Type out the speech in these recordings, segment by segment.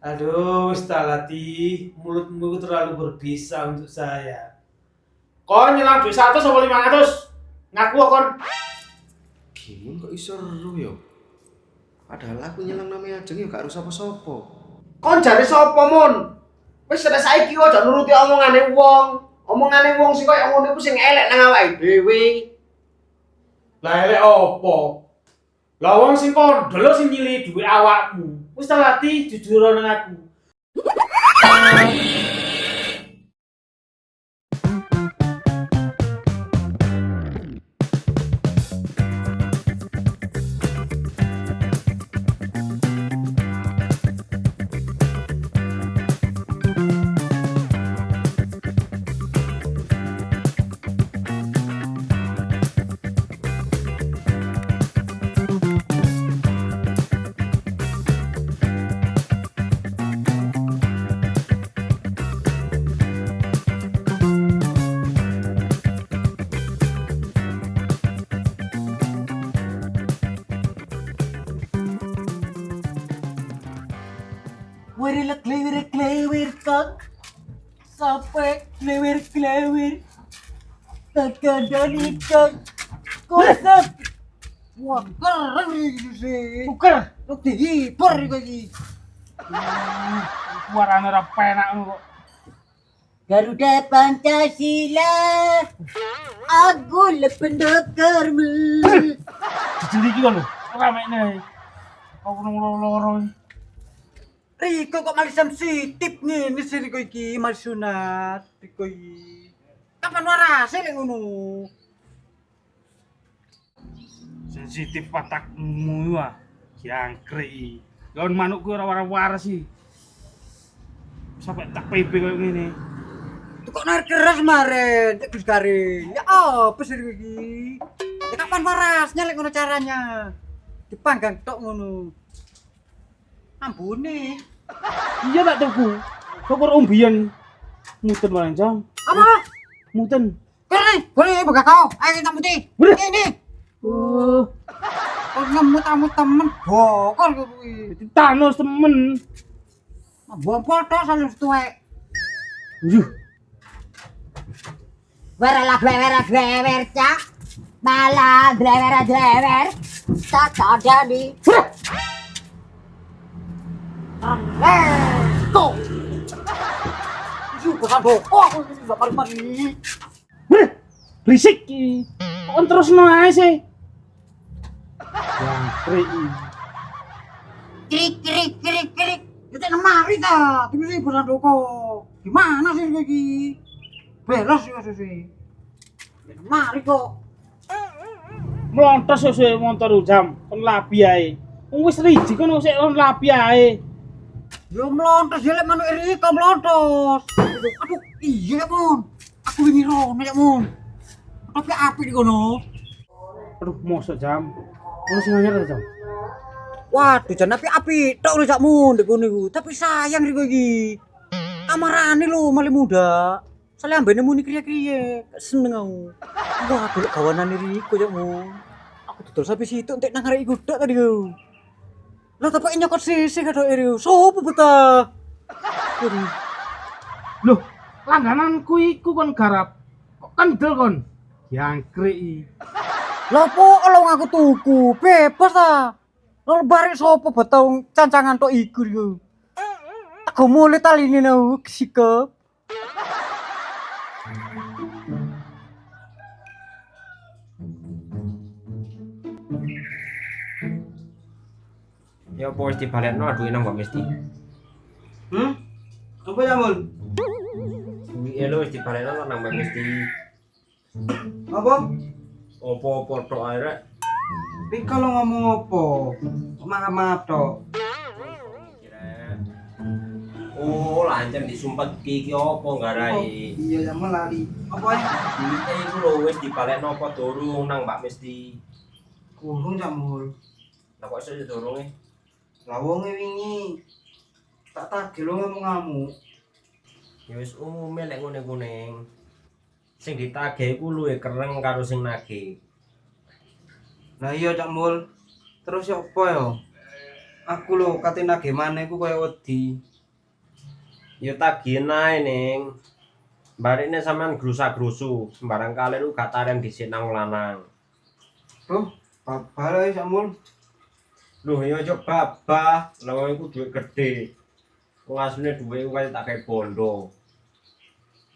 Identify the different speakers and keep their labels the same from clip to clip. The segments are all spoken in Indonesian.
Speaker 1: Aduh, Stalati, mulutmu terlalu berbisa untuk saya. Kon nyelang duit 100 sama 500. Ngaku kon.
Speaker 2: Gimun kok iso ero ya? Padahal aku nyelang namanya ajeng ya gak harus sapa-sapa.
Speaker 3: Kon jare sapa mon? Wis nek saiki aja nuruti omongane wong. Omongane wong sing koyo ngono iku sing elek nang awake dhewe.
Speaker 1: Lah elek opo? Lah wong sing kondol sing nyili duit awakmu. Wis Stalati jujur nang aku.
Speaker 4: Klewir kak sampai klewir terkadang ikan konsep wah keren sih bukan lu dihibur lagi
Speaker 1: Suarane ora penak ngono kok.
Speaker 4: Garuda Pancasila aku lependekarmu
Speaker 1: Dijeli iki lho. Ramene. Kok loro-loro.
Speaker 4: Riko kok malah sensitif ngene sih Riko iki mas sunat Riko iki kapan warase lek ngono
Speaker 1: Sensitif patakmu ya. Jangkrik iki. Lawan manukku ora waras sih. Sampai tak PP koyo ngene.
Speaker 4: itu kok narik keras kemarin cek Gus Karin ya apa sih Riko iki ya kapan warasnya lek ngono caranya dipanggang tok ngono ampune
Speaker 1: Iya tak tuku. Kok umbian muten barang jam.
Speaker 4: apa
Speaker 1: Muten.
Speaker 4: kene boleh buka kau ayo kita putih ini kok nemu tamu temen bokol kok kuwi
Speaker 1: Thanos temen.
Speaker 4: bopol tok salus tuwek
Speaker 1: Yuh.
Speaker 4: Werer cak bala drewer tak jadi Go! Bukan bokok aku ini gak mari-mari
Speaker 1: Berisik ki. Kok terusno ae sih. Jangkrik iki.
Speaker 4: Krik itu nemari ta tapi sih bukan bokok gimana sih lagi beres ya sih nemari kok
Speaker 1: Melontos sih motor jam. Kon labi ae. Wis riji kon sik kon labi ae.
Speaker 4: yo melontos jelek manuk iri kok melontos aduh iya mon aku wingi rono ya mon tapi api di kono
Speaker 1: Aduh, mosok jam. Ono sing anyar ta, jam.
Speaker 4: waduh jan api tok lho cak mun di kono iku tapi sayang riko iki amarane lho male muda sale ambene muni kriye-kriye seneng aku waduh lek gawanane riko cak mun aku dodol sampe situ entek nang arek iku tok tadi ku lah tapi nyokot sisi kadok iri sopo betah
Speaker 1: Loh, langgananku iku kon garap. Kok kendel kon? Jangkrik iki.
Speaker 4: lah po olong aku tuku bebas ta lho bareng sopo betah cancangan tok iku iku aku mulai taline nang sikep
Speaker 3: Ya apa wis dibalekno aduke nang Mbak Mesti.
Speaker 2: Apa ya, Mul?
Speaker 3: Duwike lho wis dibalekno nang Mbak Mesti.
Speaker 2: Apa?
Speaker 3: Apa-apa tok ae rek.
Speaker 2: Tapi kalau ngomong apa? Maaf tok.
Speaker 3: Oh, lancen disumpet iki apa garai?
Speaker 2: Iya, sama lali. Apa ya?
Speaker 3: Duwike iku lho wis dibalekno apa durung nang Mbak Mesti.
Speaker 2: Kurung ya, Mul.
Speaker 3: Lah kok iso durunge?
Speaker 2: Lah wonge wingi tak tagih lo ngomong-ngamu.
Speaker 3: Ya wis umume lek ngene-ngene. Sing ditagih iku luwih kereng karo sing nagih.
Speaker 2: Lah iya Cak Mul. Terus ya apa ya?
Speaker 3: Aku lho kate nagih maneh ku kaya wedi.
Speaker 5: Ya tagihin ae ning. Barine sampean grusa-grusu, sembarang kali lu gak taren dhisik nang lanang.
Speaker 3: Duh, babar ae Samul.
Speaker 5: Loh ya aja babah, lha iku duit gede. Wong asline duwe iku kaya tak gawe bondo.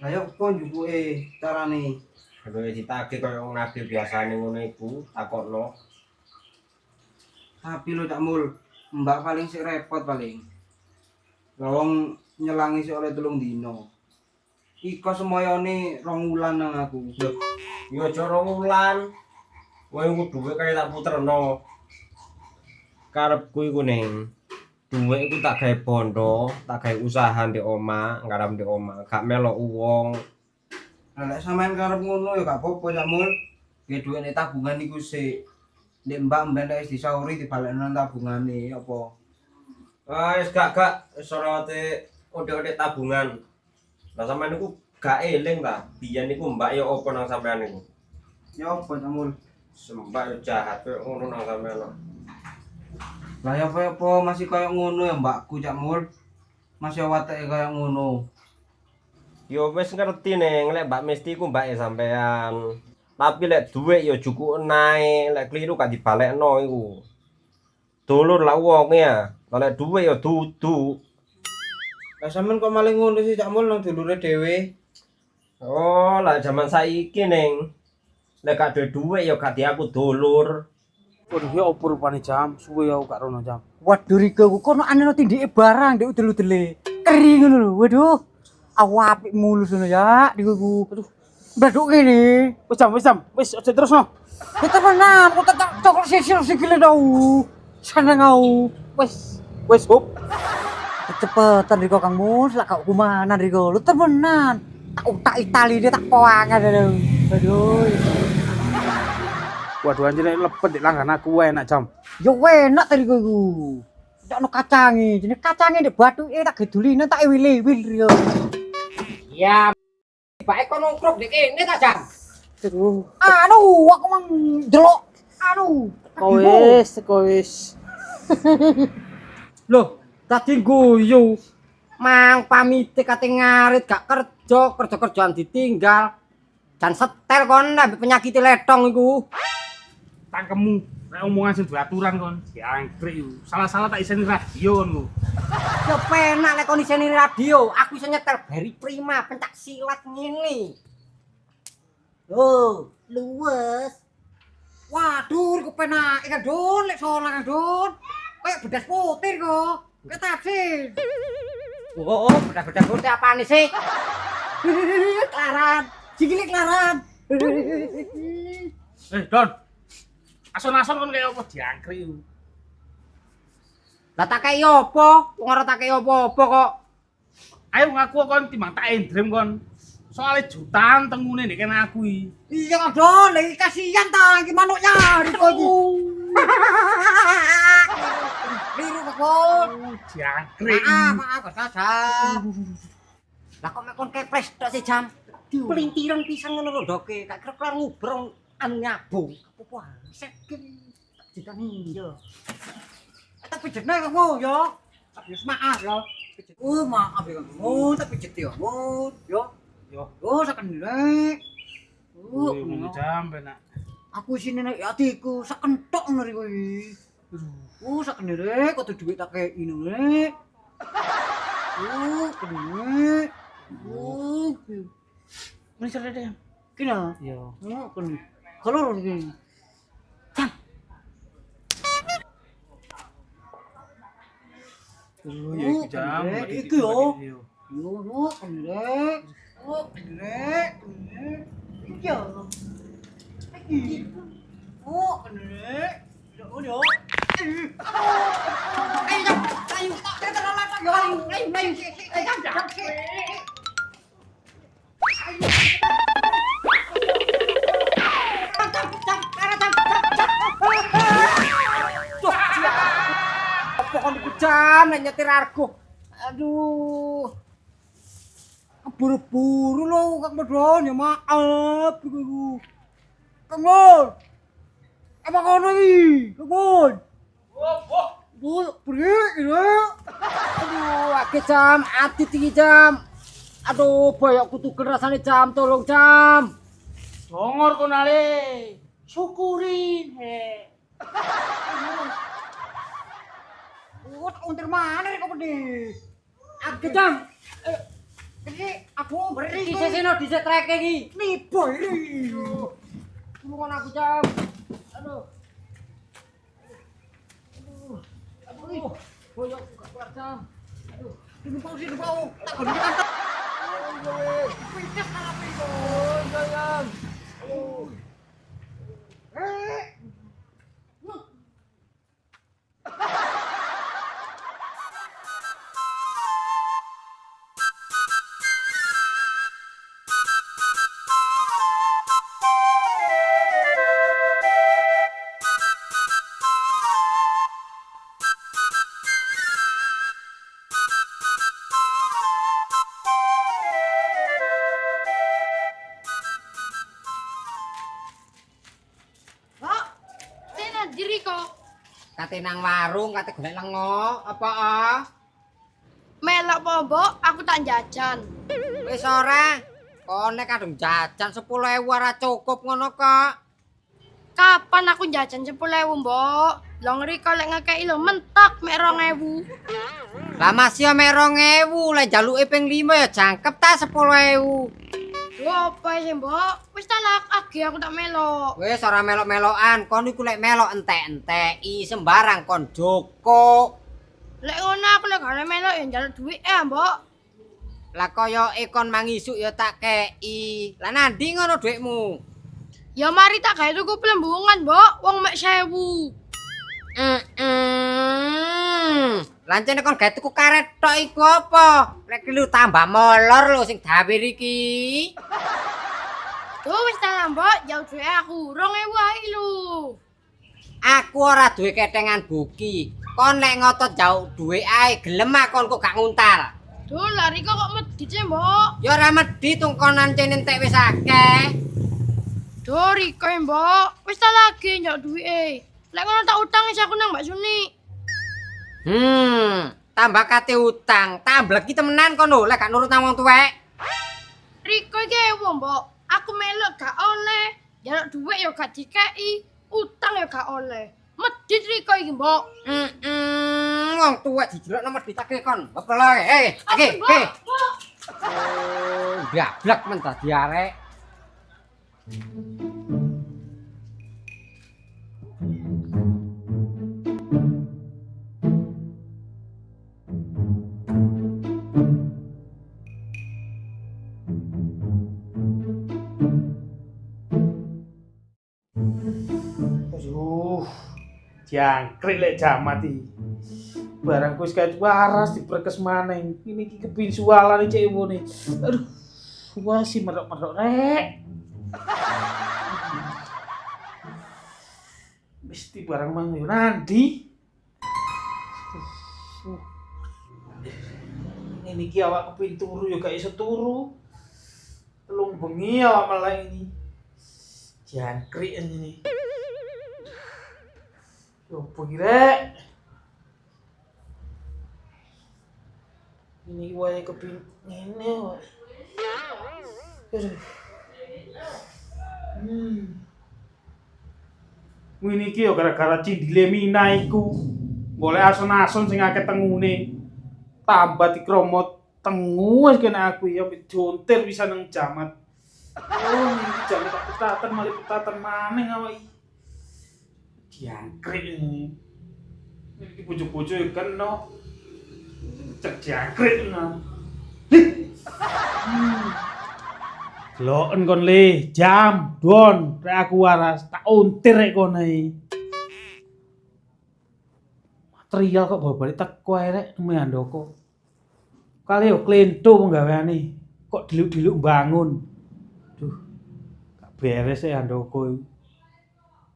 Speaker 3: Lah yo apa njupuke carane?
Speaker 5: Lho ditagih kaya wong nagih biasane ngono iku, takokno.
Speaker 3: Tapi lho Cak Mul, Mbak paling sik repot paling. Lah wong nyelangi sik oleh 3 dino. Iko semoyone 2 wulan nang aku.
Speaker 5: Loh, ya aja 2 wulan. Kowe iku duwe kaya tak puterno. Karepku iku ning duwe iku tak gawe bondo, tak gawe usaha ndek omah, nggarap ndek omah, gak melok wong.
Speaker 3: Lah lek sampean karep ngono ya gak apa-apa Cak Mul. Nggih duwene tabungan iku sik. Nek Mbak wis disauri dibalekno nang tabungane apa.
Speaker 5: Wis gak wis ora ode tabungan. Lah sampean niku gak eling ta? Biyen niku Mbak ya apa nang sampean niku?
Speaker 3: Ya apa Cak Mul?
Speaker 5: Sembah yo jahat koyo ngono nang sampean.
Speaker 3: Lah ya apa masih kaya ngono ya Mbakku Cak Mul. Masih wateke kaya ngono.
Speaker 5: Yo wis ngerti ning lek Mbak mesti ku mbake sampean. Tapi lek dhuwit yo cukup nae, lek kliru gak dibalekno iku. Dulur lah wong ya. Lek dhuwit yo dudu.
Speaker 3: Lah sampean kok malah ngono sih Cak Mul nang dulure dhewe.
Speaker 5: Oh, lah zaman saiki ning lek gak duwe dhuwit yo gak diaku dulur.
Speaker 1: Waduh ya opo rupane Jam, suwe ya gak rono Jam.
Speaker 4: Waduh Riko, kono aneh tindike barang ndek udel-udele. Kering ngono lho. Waduh. Awapik mulus ngono ya, diku. Aduh. Baduk kene.
Speaker 1: Wis Jam, wis aja terusno.
Speaker 4: Ya temenan, kok tak coklat sisil sikile tau. Seneng aku.
Speaker 1: Wis hop.
Speaker 4: Kecepetan Riko Kang Mus, lak gak kumanan Riko. Lu temenan. Tak utak Itali dia tak poangan aduh. Aduh.
Speaker 1: Waduh anjir nek lepet di langgan aku wae enak Jam.
Speaker 4: Ya enak tadi Riko iku. Tak ono kacange, jenenge kacange ndek bathuke tak gedulina tak ewil-ewil Riko.
Speaker 6: Ya, baik kau nongkrong di kene tak Jam?
Speaker 1: Aduh,
Speaker 4: Anu, aku mang delok anu.
Speaker 1: kowis.
Speaker 6: Loh, tadi guyu. Mang pamite kate ngarit gak kerjaan ditinggal. Dan setel kon ambek penyakit letong iku.
Speaker 1: Tangkemmu nek omongan sing beraturan kon. Diangkrek yo. Salah-salah tak iseni radio kon ku.
Speaker 6: Ya penak lek kon iseni radio, aku iso nyetel bari prima pencak silat ngene.
Speaker 4: Oh, luwes. Waduh, iku penak ikan don, lek sono kan don. Kayak bedas putih kok. Kayak tafsir.
Speaker 6: Oh, bedas-bedas putih apaan sih?
Speaker 4: Klaran, sikile klaran.
Speaker 1: Don. Ason-ason kon kaya apa diangkrek yo.
Speaker 6: Lah tak kei opo? Wong ora tak kei opo-opo kok.
Speaker 1: Ayo ngaku kon timbang tak endrem kon. Soale jutaan tengune nek kene aku iki.
Speaker 4: Iya kan don, lagi kasihan ta iki manuknya Riko iki. Liru kok.
Speaker 1: Diangkrek.
Speaker 4: Maaf, sadar.
Speaker 6: Lah kok mek kon kepres tok sih Jam. Pelintiran pisan ngono lho doke, gak kira-kira ngubrong anu nyabung.
Speaker 4: Apa sakit ditani yo. Tak pijetna kamu yo. Tapi maaf yo. Maaf ya kamu, tak pijet yo. Yo. Oh, saken rek.
Speaker 1: Ngomong Jam penak.
Speaker 4: Aku sini nek atiku sak kentok ngono Riko iki. Saken rek, kok duit tak kei ngono rek. Kene.
Speaker 1: Ini cerita deh.
Speaker 4: Kena.
Speaker 1: Yo.
Speaker 4: Kene. Kalau iki.
Speaker 1: Ya iki Jam.
Speaker 4: Iki yo. Yo, kene. Kene. Iya. Iki. Kene. Yo.
Speaker 6: Pokoknya ku Jam nek nyetir argo. Aduh.
Speaker 4: Buru-buru lo Kang Medon, ya maaf iku. Kang Mon. Apa kono iki? Kang Mon. Break ya.
Speaker 6: Aduh, akeh Jam, adit iki Jam. Aduh, boyok kutu rasane Jam, tolong Jam.
Speaker 1: Dongor kon ale. Syukurin he.
Speaker 4: Wot untir mana nih kok gede?
Speaker 6: Akeh Jam.
Speaker 4: Ini aku beri
Speaker 6: Iki seseno disetrek iki.
Speaker 4: nih boy ini.
Speaker 6: Tolongan aku Jam. Aduh. Aduh, boyok gak keluar Jam.
Speaker 4: Ini bau sih bau. Tak gede kan. Pindah kalau pindah.
Speaker 6: Jam.
Speaker 7: Mbok, tena diri kok.
Speaker 6: Kate nang warung, kate golek lengo, apa ah?
Speaker 7: Melok apa, Mbok? Aku tak jajan.
Speaker 6: Wis ora. Kone kadung jajan 10.000 ora cukup ngono kok.
Speaker 7: Kapan aku jajan 10.000, Mbok? Long riko lek ngekeki lho mentok mek 2.000.
Speaker 6: Lah masih mek 2.000, lek jaluke ping 5 ya jangkep ta 10.000.
Speaker 7: Lho apa sih, Mbok? Wis tak lagi aku tak melok.
Speaker 6: Wis ora melok-melokan, kon iku lek melok entek-enteki sembarang kon joko.
Speaker 7: Lek ngono aku lek gak melok ya njaluk duit Mbok.
Speaker 6: Lah koyoke kon mangisuk ya tak kei. Lah nandi ngono dhuwitmu?
Speaker 7: Ya mari tak gawe tuku plembungan, Mbok. Wong mek 1.000.
Speaker 6: Lancene kon gawe tuku karet tok iku apa? Lek lu tambah molor lho sing dawe iki.
Speaker 7: Tuh wis tak Mbok, jauh duit aku 2.000 ae lho.
Speaker 6: Aku ora duwe ketengan buki. Kon lek ngotot jauh duwe ae, gelem kon kok gak nguntal.
Speaker 7: Duh, lari kok medit sih, Mbok.
Speaker 6: Ya ora medhi tungkonan cene entek wis akeh.
Speaker 7: Duh, Riko Mbok. Wis tak lagi njok duit. Lek ngono tak utang is aku nang Mbak Suni.
Speaker 6: Tambah kate utang, tambleki temenan kon lho lek gak nurut nang wong tuwek.
Speaker 7: Riko iki ewo, Mbok. Aku melok gak oleh. Njaluk duit ya gak dikeki, utang ya gak oleh. Medit Riko iki, Mbok.
Speaker 6: Wong tuwek dijelukno medhitake kon. Apa lho? Oke.
Speaker 7: Mbok.
Speaker 6: Gablek men dadi arek.
Speaker 1: Aduh. Jangkrik lek jamat iki. Barangku wis kayak waras diperkes maneh. Ini iki kepinsualan iki cewone. Aduh. Wah sih merok-merok rek. Mesti barang mang yo nandi. Ini iki awak kepin turu yo gak iso turu. Telung bengi awak malah ini. Jangkrik ini. Yo pergi rek. Ini wae kepin ngene wae. Aduh. Ngene iki yo gara-gara cindile Mina iku. Golek ason-ason sing akeh tengune. Tambah dikromot tengu wis kena aku ya jontir bisa nang jamat. Oh, iki jamet tak petatan malah petatan maneh awak iki. Jangkrik ini. Iki bojo-bojo ya kena. Cek jangkrik nah. Loken kon le, jam, don, rek aku waras, tak untir rek kon ae. Material kok bawa balik teko ae rek nang Handoko. Kali yo klento penggaweane. Kok diluk-diluk bangun. Duh. Gak beres e Handoko iki.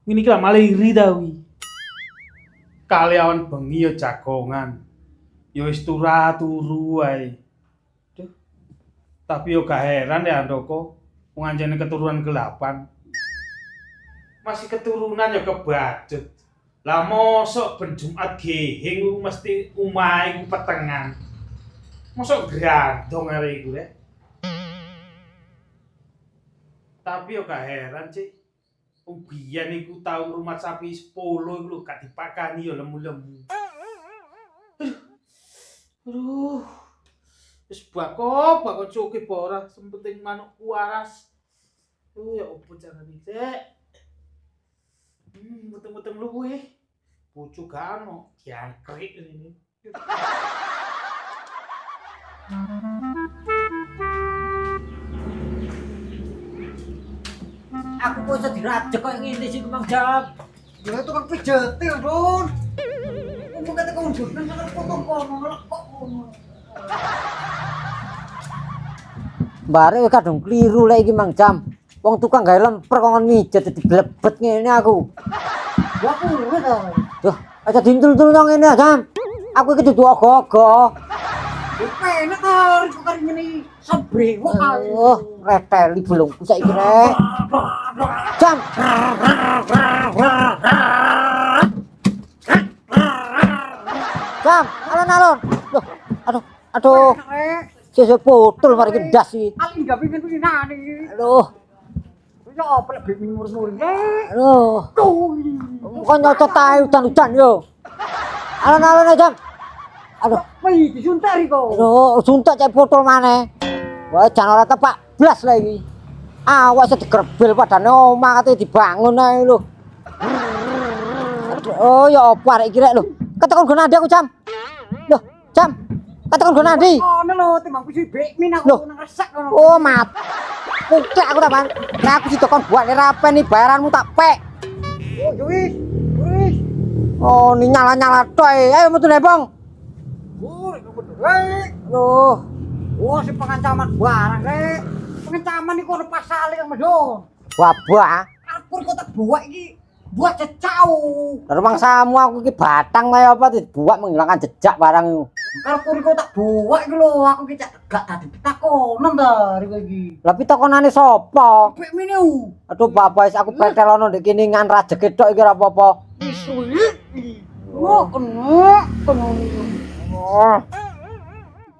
Speaker 1: Ngene iki lah malah iri ta kuwi. Kaliawan bengi yo jagongan. Yo wis turu ae. Duh. Tapi yo gak heran ya Handoko. Wong anjene keturunan ke-8. Masih keturunan ya kebajet. Lah mosok ben Jumat geheng ku mesti omahe ku petengan. Mosok grandong arek iku rek. Tapi yo gak heran sih. Wong biyen iku tau rumah sapi 10 iku lho gak dipakani yo lemu-lemu. Aduh. Wis bakok cukup apa ora, sempenting manukku waras. Ya opo carane sik. Meteng-meteng luwe. Bojo gak ono, jangkrik ini.
Speaker 4: Aku kok iso dirajek koyo ngene sih Mang Jam. Ya tukang pijete, Don. Umum kate kondus nang potong kono kok ngono. Bare kadung kliru lek iki Mang Jam. Wong tukang gawe lemper kok mijet diblebet ngene aku. Ya aku ngene to. Duh, aja dintul-tul nang ngene Jam. Aku iki dudu ogo-ogo. Penak to kok kari ngene sebre kok. Reteli belungku saiki rek. Jam. Jam, alon-alon. Loh, aduh. Sesuk putul mari ndas iki.
Speaker 6: Ali gak pipin pinane iki.
Speaker 4: Aduh.
Speaker 6: Ya apa lek bimi mur-mur iki.
Speaker 4: Aduh. Kok nyocot ae udan-udan yo. Alon-alon Jam. Aduh,
Speaker 6: Wih, disuntik kok.
Speaker 4: aduh, suntuk cek putul maneh. Wah, jan ora tepak blas lah iki. Awas digerbel padane omah kate dibangun ae lho. Oh, ya apa arek iki rek lho. Ketekon go nandi aku Jam. Loh, Jam. Ketekon go nandi.
Speaker 6: Ono lho timbang kuwi bekmin aku
Speaker 4: Loh.
Speaker 6: nang resek ngono.
Speaker 4: Oh, mat. Kutek aku ta, Pan. Nah, aku didokon buat rapen nih bayaranmu tak pek.
Speaker 6: Oh, yo wis. Wis.
Speaker 4: Oh, ini nyala-nyala tok. Ayo metu Nepong.
Speaker 6: Oh, rek bener. Rek.
Speaker 4: Loh,
Speaker 6: Oh, si pengancaman barang, Rek. Pengancaman iku ono pasale Kang Medon.
Speaker 4: wabah.
Speaker 6: Aku kok tak buak iki. Buat cecau.
Speaker 4: Rumang samu aku iki batang kaya apa dibuat menghilangkan jejak barang itu.
Speaker 6: Kalau kuri kok tak buak iki lho, aku iki gak tadi pitakonan ta rek iki.
Speaker 4: Lah pitakonane sapa?
Speaker 6: Bekmin yo.
Speaker 4: Aduh bapak aku petelono ndek kene ngan rajeke tok iki ora apa-apa.
Speaker 6: Oh, kena.
Speaker 4: Oh.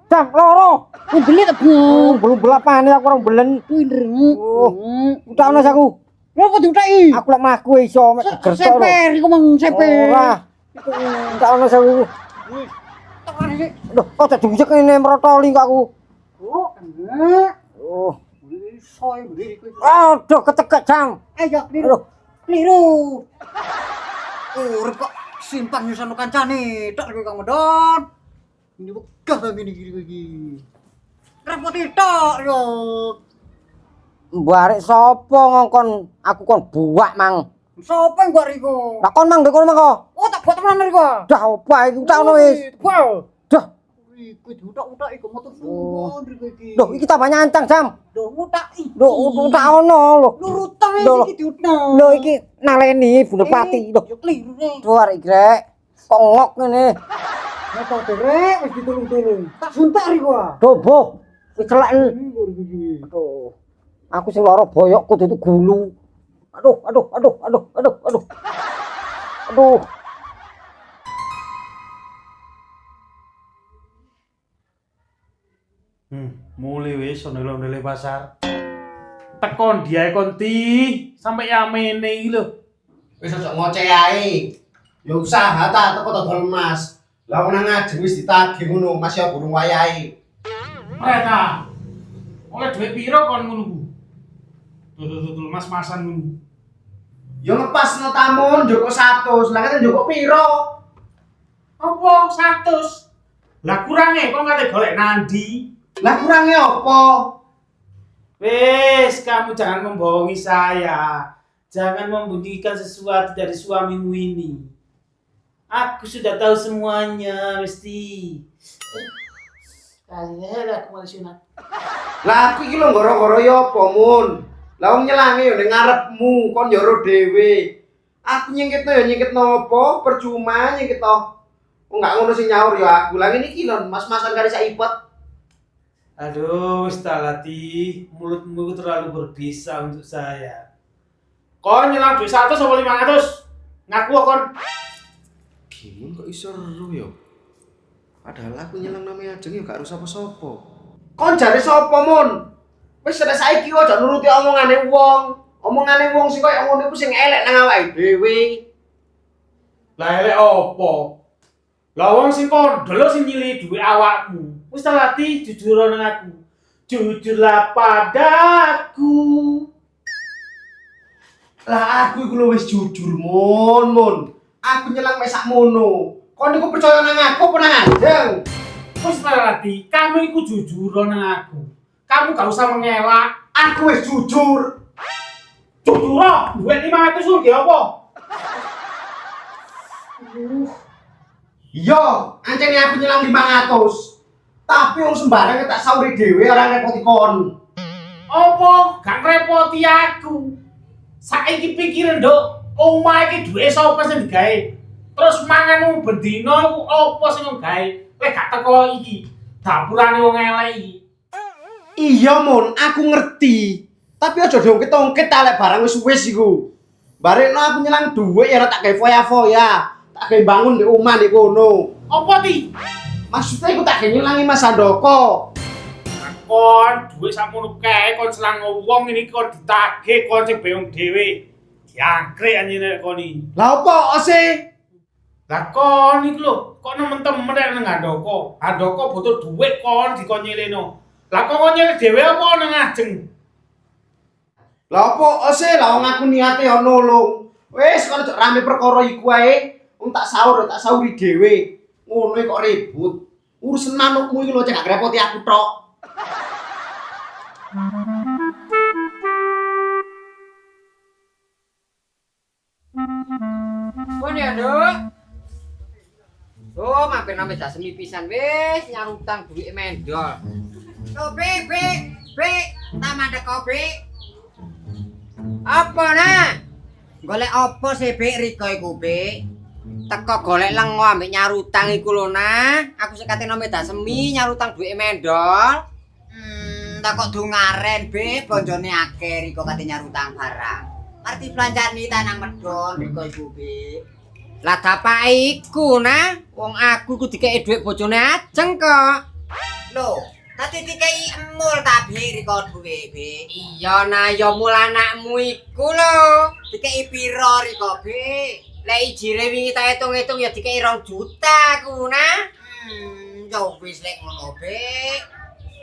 Speaker 4: Jam loro. Beli ta, Bu? Belum belapane aku orang belen.
Speaker 6: Pinter.
Speaker 4: Oh. Utakno aku.
Speaker 6: Lha kok diutaki?
Speaker 4: Aku lek mlaku iso mek digertok.
Speaker 6: Seper iku mang seper.
Speaker 4: Ora. Utakno aku.
Speaker 6: Tekan iki.
Speaker 4: Loh, kok dadi ujek ngene merotoli kok aku.
Speaker 6: Oh, kena.
Speaker 4: Oh.
Speaker 6: Iso iki.
Speaker 4: Aduh ketekek Jam.
Speaker 6: Ayo,
Speaker 4: Aduh.
Speaker 6: keliru. Keliru. Urip kok simpan nyusano kancane tok kowe Kang Medon. Ini wegah ta ngene iki. Repot tok yo.
Speaker 4: Mbarek sapa ngongkon aku kon buak mang.
Speaker 6: Sopo gua riko?
Speaker 4: Lah kon mang ndek kono mangko.
Speaker 6: Oh, tak buat temenan riko.
Speaker 4: Dah opo iki utakno wis.
Speaker 6: Bal.
Speaker 4: Dah.
Speaker 6: Iku diutak-utak iku motor suwon riko iki.
Speaker 4: Loh iki tambah nyancang Jam.
Speaker 6: Loh, utak iki.
Speaker 4: Loh utak ono lho.
Speaker 6: Lurutang
Speaker 4: Loh,
Speaker 6: iki diutak.
Speaker 4: Loh iki naleni bunder pati. Loh,
Speaker 6: Yo kliru nih.
Speaker 4: suar iki rek. Kok ngok ngene.
Speaker 6: Motor derek wis ditulung-tulung. Tak suntak riko.
Speaker 4: Dobo. Wis celek.
Speaker 6: Iki.
Speaker 4: Aduh. Aku sing lara boyok kudu gulu. Aduh. Aduh.
Speaker 1: Mulai wis ondel-ondel pasar. Tekon dia konti sampai yamene iki lho.
Speaker 2: Wis aja ngoceh ae. Ya usaha ta teko dodol emas. Lah wong nang ngajeng wis ditagih ngono, Mas ya burung wayahe.
Speaker 1: Mereka. Oleh duit piro kon ngono ku? Tutul mas-masan ngono.
Speaker 2: Ya ngepasno tamun njoko 100, lah kate njoko piro?
Speaker 1: Apa 100? Lah kurange kok ngate golek nandi?
Speaker 2: Lah kurange apa?
Speaker 1: Wes, kamu jangan membohongi saya. Jangan membunyikan sesuatu dari suamimu ini. Aku sudah tahu semuanya, mesti. Kalian aku mau sunat.
Speaker 2: Lah aku iki lho goro-goro ya apa, Mun? Lah wong nyelange yo ning ngarepmu, kon njoro dhewe. Aku nyingkitno ya nyingkitno apa? Percuma nyingkitno. Kok enggak ngono sing nyaur ya aku. Lah ngene iki lho, mas-masan kari sak ipet.
Speaker 1: Aduh, Stalati, mulutmu terlalu berbisa untuk saya. Kau nyelang duit 100 atau 500? Ngaku kon.
Speaker 2: Gimun kok iso seru ya? Padahal aku nyelang namanya Ajeng ya gak harus sapa-sapa. Kon jare sapa, Mun? Wis nek saiki aja nuruti omongane wong. Omongane wong sing koyo ngono iku sing elek nang awake dhewe.
Speaker 1: Lah elek opo? Lah wong sing kondol sing nyili duwe awakmu. Wis tak latih jujur nang aku. Jujurlah padaku.
Speaker 2: Lah aku iku lho wis jujur, Mun. Aku nyelang mek sakmono. Kon niku percaya nang aku apa nang Ajeng?
Speaker 1: Wis tak latih, kamu iku jujur nang aku. Kamu gak usah mengelak.
Speaker 2: Aku wis jujur.
Speaker 1: Jujur, duit 500 lu ge apa?
Speaker 2: Iya, ancene aku nyelang 500. Tapi wong sembarang tak sauri dhewe ora repoti kon.
Speaker 1: Apa gak ngrepoti aku? Saiki pikirin nduk, omah iki duwe sapa sing digawe? Terus manganmu bendina iku apa sing nggawe? Lek gak teko iki, dapurane wong elek iki.
Speaker 2: Iya, Mun, aku ngerti. Tapi aja diongkit-ongkit ta lek barang wis iku. Barekno aku nyelang dhuwit ya ora tak gawe foya-foya. Tak gawe bangun di omah di kono.
Speaker 1: Apa ti?
Speaker 2: Maksudnya iku tak gawe nyelangi Mas Handoko.
Speaker 1: Kon duit sakmono kae kon selang wong ini kon ditagih kon sing beong dhewe. Diangkrek anjene kon iki.
Speaker 2: Lah opo sih?
Speaker 1: Lah kon iku lho, kok nemen-temen rek nang Handoko. Handoko butuh duit kon dikon nyeleno. Lah kok nyelek dhewe apa nang Ajeng?
Speaker 2: Lah opo sih? Lah wong aku niate ya nolong. Wis kon aja rame perkara iku ae. Wong tak sauri dhewe. Ngono kok ribut. Urusan manukmu iki lho cek gak ngrepoti aku tok.
Speaker 6: Kon ya, Nduk. Oh, mampir nang meja semi pisan wis nyarutang duwike mendol. Kopi, tak mandek kopi. Apa nah? Golek apa sih, Bik, Riko iku, Bik? Teko golek lengo ambek nyarutang iku lho, nah. Aku sing kate nang meja semi nyarutang duwike mendol. Tak kok dungaren, Bik, bonjone akeh Riko kate nyarutang barang. Arti belanjani tanang medon Riko iku, Bik. Lah dapak iku, nah. Wong aku ku dikeki dhuwit bojone Ajeng kok. Loh, tadi dikei emul tapi Riko duwe, Bik. Iya nah, ya mul anakmu iku lho. Dikei piro Riko, Bik? Lek ijire wingi tak hitung-hitung ya dikei 2 juta ku nah. Ya wis lek ngono, Bik.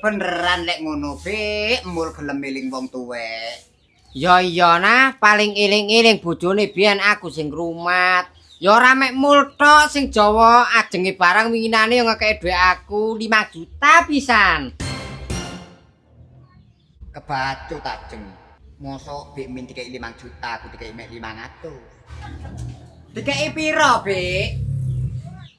Speaker 6: Beneran lek ngono, Bik, emul gelem eling wong tuwek. Ya iya nah, paling eling-eling bojone biyen aku sing rumat. Ya ora mek mul tok sing Jawa ajenge barang winginane yo ngekeki dhuwit aku 5 juta pisan. Kebacut ajeng. Mosok Bik min dikeki 5 juta, aku dikeki mek 500. Dikeki piro, Bik?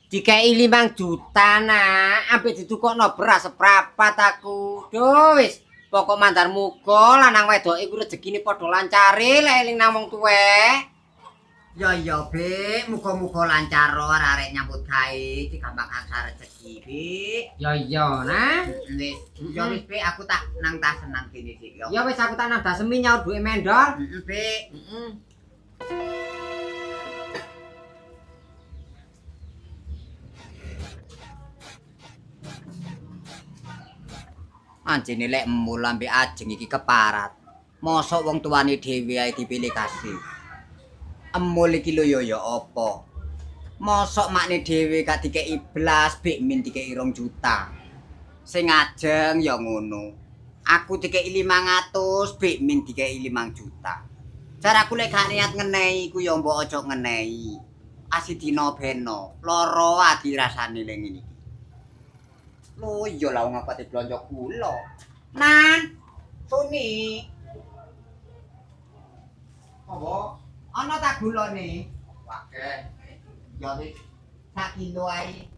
Speaker 6: Dikeki 5 juta nak, ampe ditukokno beras seprapat aku. Duh wis, pokok mandar muga lanang wedok iku rezekine padha lancare lek eling nang wong tuwek. Ya iya, Bik, muga-muga lancar arek nyambut gawe digampang angsa rezeki, Bik. Ya iya, nah. Wis, ya wis, Bik, aku tak nang tasenan kene sik. Ya wis aku tak nang dasemi nyaur duwe mendol. Heeh, Bik. Heeh. Anjene lek emul ambek Ajeng iki keparat. Mosok wong tuane dhewe ae dipilih kasih. Emul iki lho ya apa? Mosok makne dhewe gak dikeki blas, Bik min dikeki 2 juta. Sing Ajeng ya ngono. Aku dikeki 500, Bik min dikeki 5 juta. Jaraku lek gak niat ngenehi ku ya mbok aja ngenehi. Asidina beno, lara ati rasane lek ngene iki. Lho iya lah wong apa diblonjo kula. Nan, Suni. Apa? Ana tak gulane? Akeh. Ya wis, sak kilo ae.